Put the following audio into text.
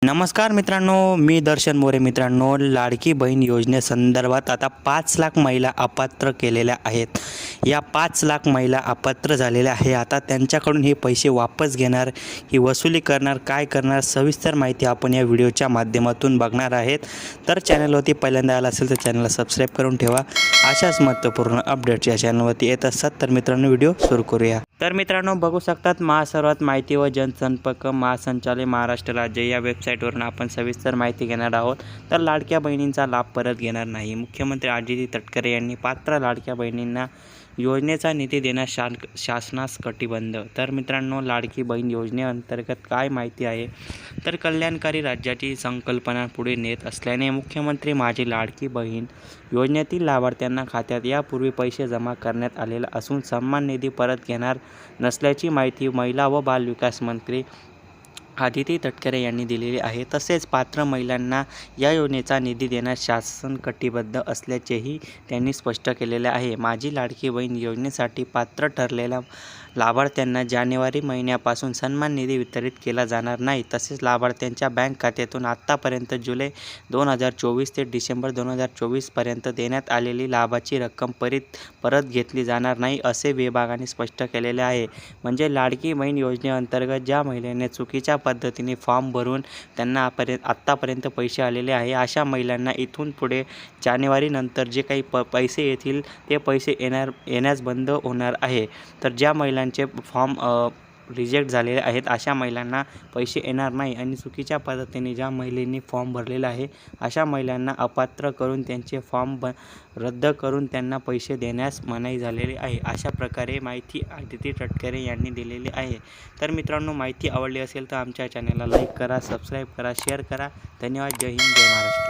नमस्कार मित्रांनो, मी दर्शन मोरे. मित्रांनो, लाडकी बहीण योजनेसंदर्भात आता 5 लाख महिला अपात्र केलेल्या आहेत. या 5 लाख महिला अपात्र झालेल्या आहे. आता त्यांच्याकडून हे पैसे वापस घेणार, ही वसुली करणार, काय करणार, सविस्तर माहिती आपण या व्हिडिओच्या माध्यमातून बघणार आहेत. तर चॅनलवरती पहिल्यांदा आला असेल तर चॅनलला सबस्क्राईब करून ठेवा. अशाच महत्त्वपूर्ण अपडेट्स या चॅनलवरती येत असतात. तर मित्रांनो, व्हिडिओ सुरू करूया. तर मित्रांनो, बघू शकतात महासर्वात माहिती व जनसंपर्क महासंचालय महाराष्ट्र राज्य या वेबसाईटवरून आपण सविस्तर माहिती घेणार आहोत. तर लाडक्या बहिणींचा लाभ परत घेणार नाही. मुख्यमंत्री आदिती तटकरे यांनी पात्र लाडक्या बहिणींना योजनेचा निधी देण्यास शासनास कटिबद्ध. तर मित्रांनो, लाडकी बहीण योजनेअंतर्गत काय माहिती आहे, तर कल्याणकारी राज्याची संकल्पना पुढे नेत असल्याने मुख्यमंत्री माझी लाडकी बहीण योजनेतील लाभार्थ्यांना खात्यात यापूर्वी पैसे जमा करण्यात आलेला असून सन्मान निधी परत घेणार नसल्याची माहिती महिला व बालविकास मंत्री आदिती तटकरे यांनी दिलेली आहे. तसेच पात्र महिलांना या योजनेचा निधी देण्यास शासन कटिबद्ध असल्याचेही त्यांनी स्पष्ट केलेले आहे. माझी लाडकी बहीण योजनेसाठी पात्र ठरलेल्या लाभार्थ्यांना जानेवारी महिन्यापासून सन्मान निधी वितरित केला जाणार नाही. तसेच लाभार्थ्यांच्या बँक खात्यातून आत्तापर्यंत जुलै 2024 ते डिसेंबर 2024 पर्यंत देण्यात आलेली लाभाची रक्कम परत घेतली जाणार नाही, असे विभागाने स्पष्ट केलेले आहे. म्हणजे लाडकी बहीण योजनेअंतर्गत ज्या महिलांनी चुकीच्या पद्धतीने फॉर्म भरून त्यांना आत्तापर्यंत पैसे आलेले आहे, अशा महिलांना इथून पुढे जानेवारी नंतर जे काही पैसे येतील ते पैसे येण्यास बंद होणार आहे. तर ज्या महिलांचे फॉर्म रिजेक्ट झालेले आहेत अशा महिलांना पैसे येणार नाही आणि चुकीच्या पद्धतीने ज्या महिलांनी फॉर्म भरलेला आहे अशा महिलांना अपात्र करून त्यांचे फॉर्म रद्द करून त्यांना पैसे देण्यास मनाई झालेली आहे. अशा प्रकारे माहिती आदिती तटकरे यांनी दिलेली आहे. तर मित्रांनो, माहिती आवडली असेल तर आमच्या चॅनलला लाईक करा, सबस्क्राईब करा, शेअर करा. धन्यवाद. जय हिंद, जय महाराष्ट्र.